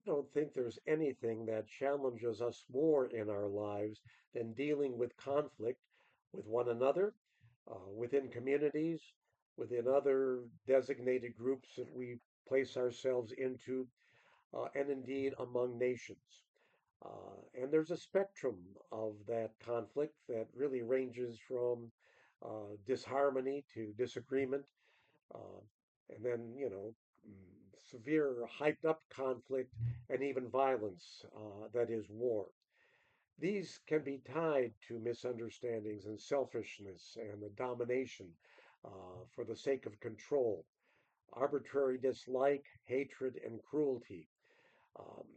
don't think there's anything that challenges us more in our lives than dealing with conflict with one another, within communities, within other designated groups that we place ourselves into, and indeed among nations. And there's a spectrum of that conflict that really ranges from disharmony to disagreement, uh, and then, severe hyped up conflict and even violence, that is war. These can be tied to misunderstandings and selfishness and the domination for the sake of control, arbitrary dislike, hatred, and cruelty.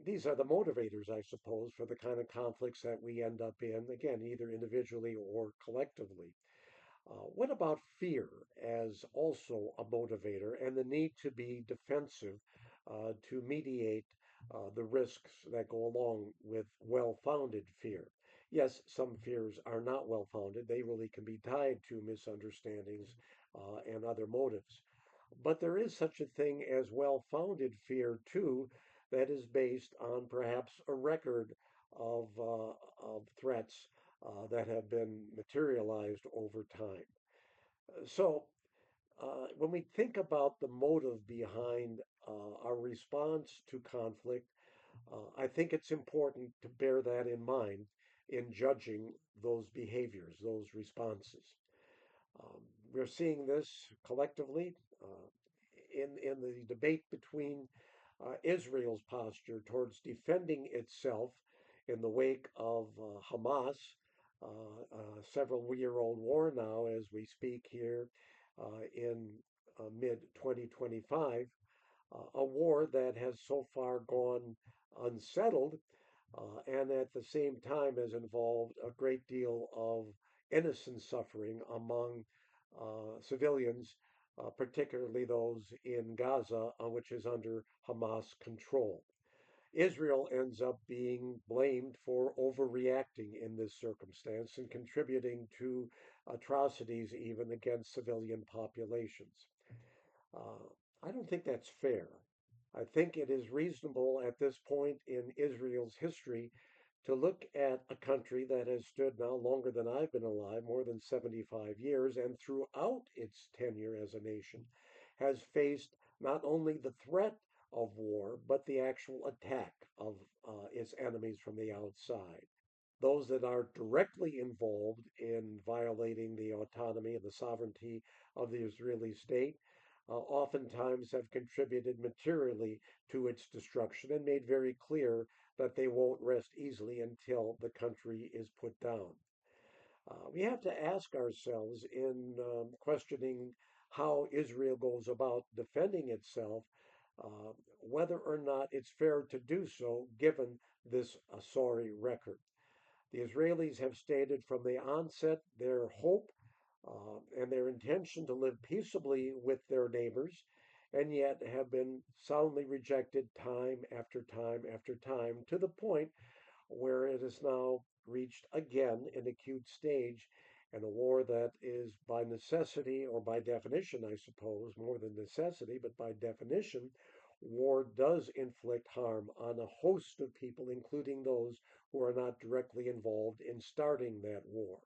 These are the motivators, I suppose, for the kind of conflicts that we end up in, again, either individually or collectively. What about fear as also a motivator and the need to be defensive to mediate the risks that go along with well founded fear? Yes, some fears are not well founded. They really can be tied to misunderstandings and other motives. But there is such a thing as well founded fear, too, that is based on perhaps a record of threats that have been materialized over time. So, when we think about the motive behind our response to conflict, I think it's important to bear that in mind in judging those behaviors, those responses. Um, we're seeing this collectively in the debate between Israel's posture towards defending itself in the wake of Hamas, a several-year-old war now as we speak here in mid 2025, a war that has so far gone unsettled and at the same time has involved a great deal of innocent suffering among civilians, particularly those in Gaza, which is under Hamas control. Israel ends up being blamed for overreacting in this circumstance and contributing to atrocities even against civilian populations. Uh, I don't think that's fair. I think it is reasonable at this point in Israel's history to look at a country that has stood now longer than I've been alive, more than 75 years, and throughout its tenure as a nation, has faced not only the threat of war, but the actual attack of its enemies from the outside. Those that are directly involved in violating the autonomy and the sovereignty of the Israeli state oftentimes have contributed materially to its destruction and made very clear that they won't rest easily until the country is put down. We have to ask ourselves in questioning how Israel goes about defending itself, uh, whether or not it's fair to do so given this sorry record. The Israelis have stated from the onset their hope and their intention to live peaceably with their neighbors, and yet have been soundly rejected time after time after time to the point where it has now reached again an acute stage and a war that is by necessity or by definition, I suppose, more than necessity, but by definition, war does inflict harm on a host of people, including those who are not directly involved in starting that war.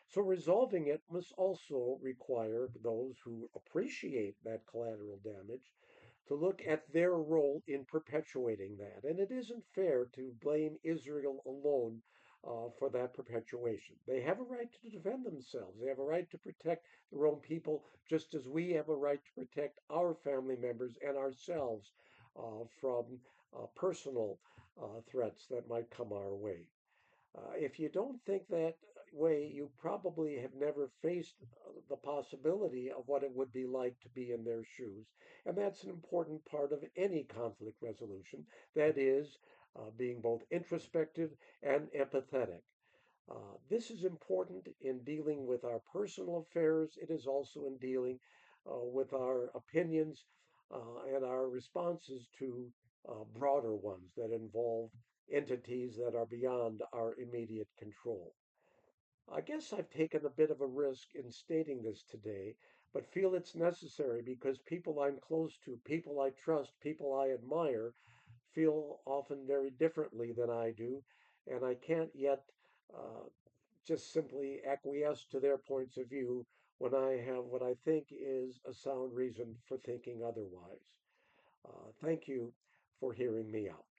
So resolving it must also require those who appreciate that collateral damage to look at their role in perpetuating that. And it isn't fair to blame Israel alone for that perpetuation. They have a right to defend themselves. They have a right to protect their own people, just as we have a right to protect our family members and ourselves from personal threats that might come our way. If you don't think that way, you probably have never faced the possibility of what it would be like to be in their shoes. And that's an important part of any conflict resolution. That is, being both introspective and empathetic. This is important in dealing with our personal affairs. It is also in dealing with our opinions and our responses to broader ones that involve entities that are beyond our immediate control. I guess I've taken a bit of a risk in stating this today, but feel it's necessary because people I'm close to, people I trust, people I admire, feel often very differently than I do, and I can't yet uh, just simply acquiesce to their points of view when I have what I think is a sound reason for thinking otherwise. Thank you for hearing me out.